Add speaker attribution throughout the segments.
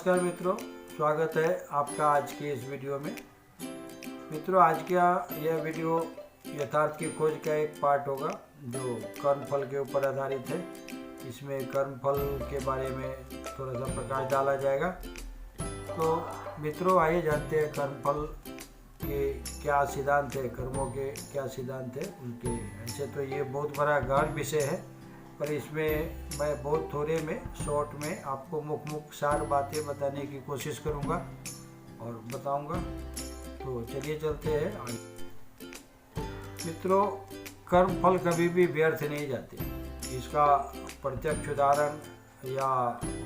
Speaker 1: नमस्कार मित्रों, स्वागत है आपका आज के इस वीडियो में। मित्रों, आज का यह वीडियो यथार्थ की खोज का एक पार्ट होगा जो कर्मफल के ऊपर आधारित है। इसमें कर्मफल के बारे में थोड़ा सा प्रकाश डाला जाएगा। तो मित्रों, आइए जानते हैं कर्मफल के क्या सिद्धांत है, कर्मों के क्या सिद्धांत है उनके। ऐसे तो ये बहुत बड़ा गहन विषय है, पर इसमें मैं बहुत थोड़े में शॉर्ट में आपको मुख्य सार बातें बताने की कोशिश करूंगा और बताऊंगा। तो चलिए चलते हैं आगे। मित्रों, कर्म फल कभी भी व्यर्थ नहीं जाते। इसका प्रत्यक्ष उदाहरण या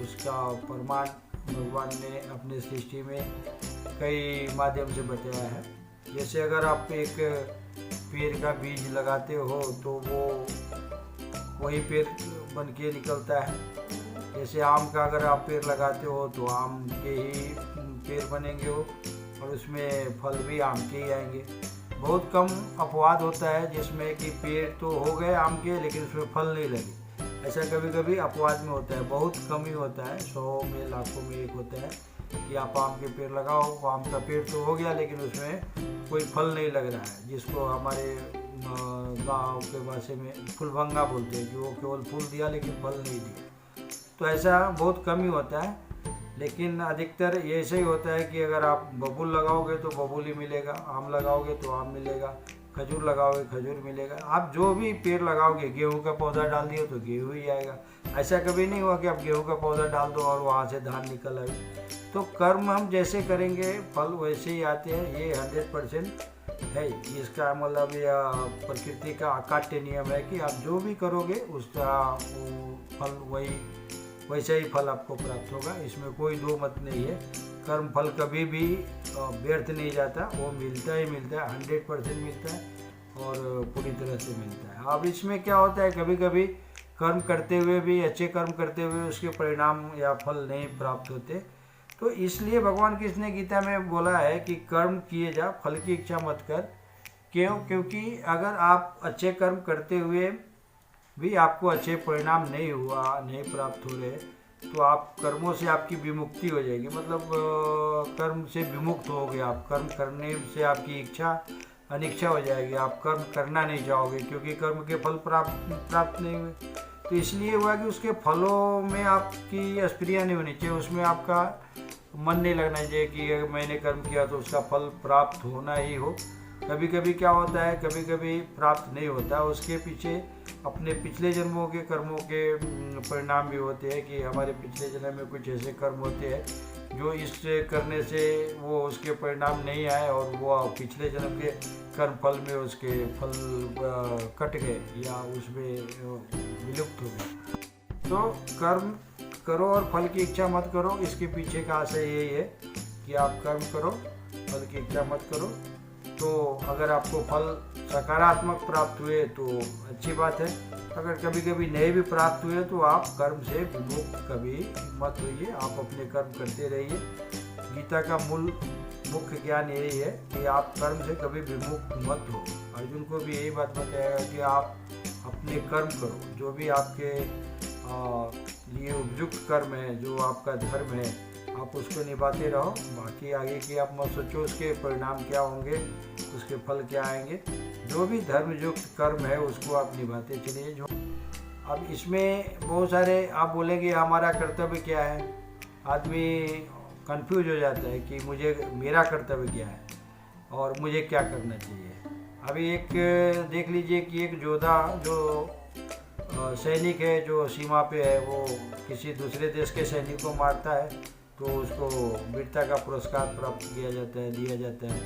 Speaker 1: उसका प्रमाण भगवान ने अपने सृष्टि में कई माध्यम से बताया है। जैसे अगर आप एक पेड़ का बीज लगाते हो तो वो वही पेड़ बन के निकलता है। जैसे आम का अगर आप पेड़ लगाते हो तो आम के ही पेड़ बनेंगे वो, और उसमें फल भी आम के ही आएंगे। बहुत कम अपवाद होता है जिसमें कि पेड़ तो हो गए आम के लेकिन उसमें फल नहीं लगे। ऐसा कभी कभी अपवाद में होता है, बहुत कम ही होता है, 100 में लाखों में एक होता है कि आप आम के पेड़ लगाओ, आम का पेड़ तो हो गया लेकिन उसमें कोई फल नहीं लग रहा है, जिसको हमारे गाँव के भाषा में फूलभंगा बोलते हैं, कि वो केवल फूल दिया लेकिन फल नहीं दिया। तो ऐसा बहुत कम ही होता है, लेकिन अधिकतर ये ऐसे ही होता है कि अगर आप बबूल लगाओगे तो बबूल ही मिलेगा, आम लगाओगे तो आम मिलेगा, खजूर लगाओगे खजूर मिलेगा। आप जो भी पेड़ लगाओगे, गेहूं का पौधा डाल दिए तो गेहूं ही आएगा। ऐसा कभी नहीं हुआ कि आप गेहूं का पौधा डाल दो और वहाँ से धान निकल आए। तो कर्म हम जैसे करेंगे फल वैसे ही आते हैं, ये 100% है। इसका मतलब यह प्रकृति का अकाट्य नियम है कि आप जो भी करोगे उसका फल वैसे ही फल आपको प्राप्त होगा। इसमें कोई दो मत नहीं है। कर्म फल कभी भी व्यर्थ नहीं जाता, वो मिलता ही मिलता है, 100% मिलता है और पूरी तरह से मिलता है। अब इसमें क्या होता है, कभी कभी कर्म करते हुए भी, अच्छे कर्म करते हुए उसके परिणाम या फल नहीं प्राप्त होते। तो इसलिए भगवान कृष्ण ने गीता में बोला है कि कर्म किए जा, फल की इच्छा मत कर। क्यों? क्योंकि अगर आप अच्छे कर्म करते हुए भी आपको अच्छे परिणाम नहीं प्राप्त हो रहे, तो आप कर्मों से आपकी विमुक्ति हो जाएगी। मतलब कर्म से विमुक्त हो गए आप, कर्म करने से आपकी इच्छा अनिच्छा हो जाएगी, आप कर्म करना नहीं चाहोगे क्योंकि कर्म के फल प्राप्त नहीं हुए। तो इसलिए हुआ कि उसके फलों में आपकी स्प्रिया नहीं होनी चाहिए, उसमें आपका मन नहीं लगना चाहिए कि अगर मैंने कर्म किया तो उसका फल प्राप्त होना ही हो। कभी कभी क्या होता है, कभी कभी प्राप्त नहीं होता, उसके पीछे अपने पिछले जन्मों के कर्मों के परिणाम भी होते हैं कि हमारे पिछले जन्म में कुछ ऐसे कर्म होते हैं जो इस करने से वो उसके परिणाम नहीं आए और वो पिछले जन्म के कर्म फल में उसके फल कट गए या उसमें विलुप्त हो गए। तो कर्म करो और फल की इच्छा मत करो, इसके पीछे का आशय यही है कि आप कर्म करो, फल की इच्छा मत करो। तो अगर आपको फल सकारात्मक प्राप्त हुए तो अच्छी बात है, अगर कभी कभी नहीं भी प्राप्त हुए तो आप कर्म से विमुक्त कभी मत होइए, आप अपने कर्म करते रहिए। गीता का मुख्य ज्ञान यही है कि आप कर्म से कभी विमुक्त मत हो। अर्जुन को भी यही बात बताया कि आप अपने कर्म करो, जो भी आपके लिए उपयुक्त कर्म है, जो आपका धर्म है, आप उसको निभाते रहो। बाकी आगे की आप मत सोचो उसके परिणाम क्या होंगे, उसके फल क्या आएंगे। जो भी धर्मयुक्त कर्म है उसको आप निभाते चलिए। जो अब इसमें बहुत सारे आप बोलेंगे हमारा कर्तव्य क्या है, आदमी कंफ्यूज हो जाता है कि मेरा कर्तव्य क्या है और मुझे क्या करना चाहिए। अभी एक देख लीजिए कि एक योद्धा जो सैनिक है, जो सीमा पे है, वो किसी दूसरे देश के सैनिक को मारता है तो उसको वीरता का पुरस्कार प्राप्त किया जाता है, दिया जाता है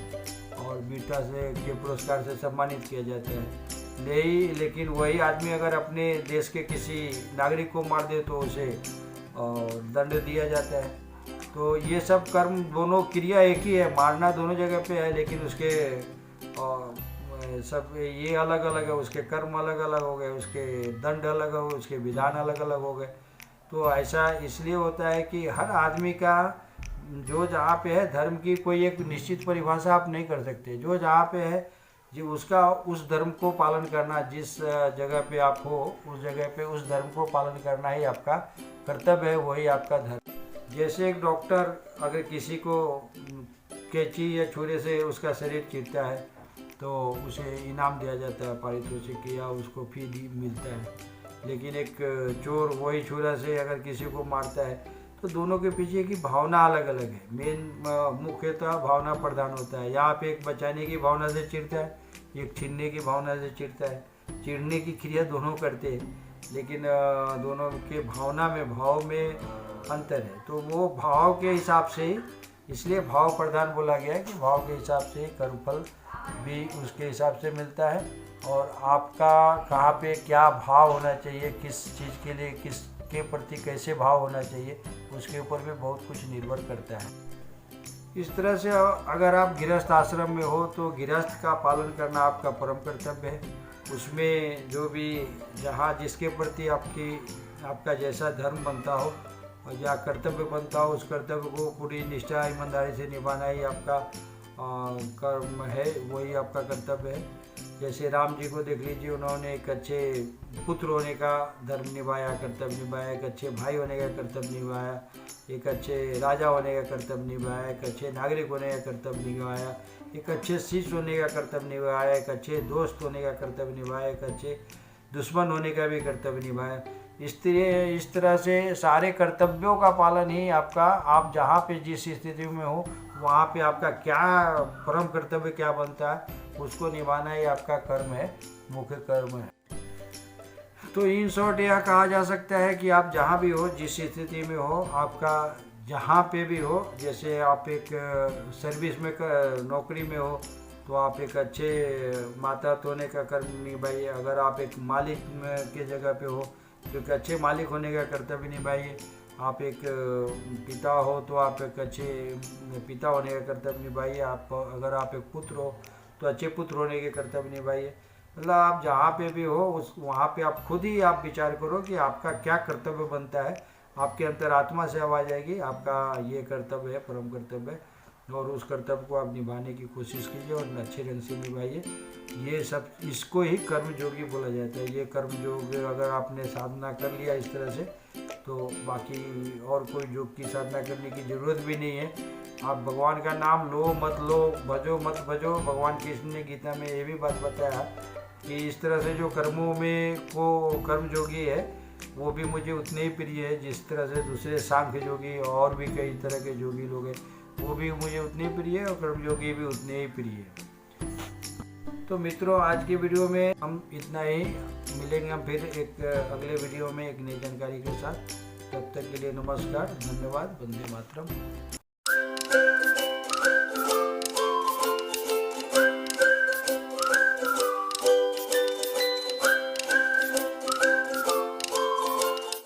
Speaker 1: और वीरता के पुरस्कार से सम्मानित किया जाता है। नहीं, लेकिन वही आदमी अगर अपने देश के किसी नागरिक को मार दे तो उसे दंड दिया जाता है। तो ये सब कर्म, दोनों क्रिया एक ही है, मारना दोनों जगह पे है, लेकिन उसके सब ये अलग अलग है, उसके कर्म अलग अलग हो गए, उसके दंड अलग हो गए, उसके विधान अलग अलग हो गए। तो ऐसा इसलिए होता है कि हर आदमी का जो जहाँ पे है, धर्म की कोई एक निश्चित परिभाषा आप नहीं कर सकते। जो जहाँ पे है जी उसका उस धर्म को पालन करना, जिस जगह पे आप हो उस जगह पे उस धर्म को पालन करना ही आपका कर्तव्य है, वही आपका जैसे एक डॉक्टर अगर किसी को कैंची या छुरे से उसका शरीर चीरता है तो उसे इनाम दिया जाता है, पारितोषिक या उसको फी मिलता है। लेकिन एक चोर वही छुरा से अगर किसी को मारता है तो दोनों के पीछे की भावना अलग अलग है। मेन मुख्यतः भावना प्रधान होता है। यहाँ पे एक बचाने की भावना से चिढ़ता है, एक छीनने की भावना से चिढ़ता है। चिढ़ने की क्रिया दोनों करते हैं, लेकिन दोनों के भावना में भाव में अंतर है। तो वो भाव के हिसाब से ही, इसलिए भाव प्रधान बोला गया है कि भाव के हिसाब से ही कर्मफल भी उसके हिसाब से मिलता है। और आपका कहाँ पे क्या भाव होना चाहिए, किस चीज़ के लिए किस के प्रति कैसे भाव होना चाहिए, उसके ऊपर भी बहुत कुछ निर्भर करता है। इस तरह से अगर आप गृहस्थ आश्रम में हो तो गृहस्थ का पालन करना आपका परम कर्तव्य है। उसमें जो भी जहाँ जिसके प्रति आपका जैसा धर्म बनता हो या कर्तव्य बनता हो, उस कर्तव्य को पूरी निष्ठा ईमानदारी से निभाना ही आपका कर्म है, वही आपका कर्तव्य है। जैसे राम जी को देख लीजिए, उन्होंने एक अच्छे पुत्र होने का धर्म निभाया, कर्तव्य निभाया, एक अच्छे भाई होने का कर्तव्य निभाया, एक अच्छे राजा होने का कर्तव्य निभाया, एक अच्छे नागरिक होने का कर्तव्य निभाया, एक अच्छे शिष्य होने का कर्तव्य निभाया, एक अच्छे दोस्त होने का कर्तव्य निभाया, एक अच्छे दुश्मन होने का भी कर्तव्य निभाया। इस तरह से सारे कर्तव्यों का पालन ही आपका, आप जहाँ पे जिस स्थिति में हो वहाँ पे आपका क्या परम कर्तव्य क्या बनता है, उसको निभाना ही आपका कर्म है, मुख्य कर्म है। तो इन शॉर्ट यह कहा जा सकता है कि आप जहाँ भी हो, जिस स्थिति में हो, आपका जहाँ पे भी हो, जैसे आप एक सर्विस में नौकरी में हो तो आप एक अच्छे माता होने का कर्म निभाइए। अगर आप एक मालिक के जगह पे हो तो एक अच्छे मालिक होने का कर्तव्य निभाइए। आप एक पिता हो तो आप एक अच्छे पिता होने का कर्तव्य निभाइए। अगर आप एक पुत्र हो तो अच्छे पुत्र होने के कर्तव्य निभाइए। मतलब आप जहाँ पे भी हो वहाँ पे आप खुद ही आप विचार करो कि आपका क्या कर्तव्य बनता है। आपके अंतरात्मा से आवाज़ आएगी आपका ये कर्तव्य है, परम कर्तव्य है, और उस कर्तव्य को आप निभाने की कोशिश कीजिए और अच्छे ढंग से निभाइए। ये सब, इसको ही कर्म योगी बोला जाता है। ये कर्म योग अगर आपने साधना कर लिया इस तरह से तो बाकी और कोई योग की साधना करने की ज़रूरत भी नहीं है। आप भगवान का नाम लो मत लो, भजो मत भजो। भगवान कृष्ण ने गीता में ये भी बात बताया कि इस तरह से जो कर्मों में को कर्म योगी है वो भी मुझे उतने ही प्रिय है जिस तरह से दूसरे सांख्य योगी और भी कई तरह के योगी लोग हैं वो भी मुझे उतने प्रिय है और कर्मयोगी भी उतने ही प्रिय है। तो मित्रों, आज की वीडियो में हम इतना ही। मिलेंगे हम फिर एक अगले वीडियो में एक नई जानकारी के साथ। तब तक के लिए नमस्कार, धन्यवाद, वंदे मातरम।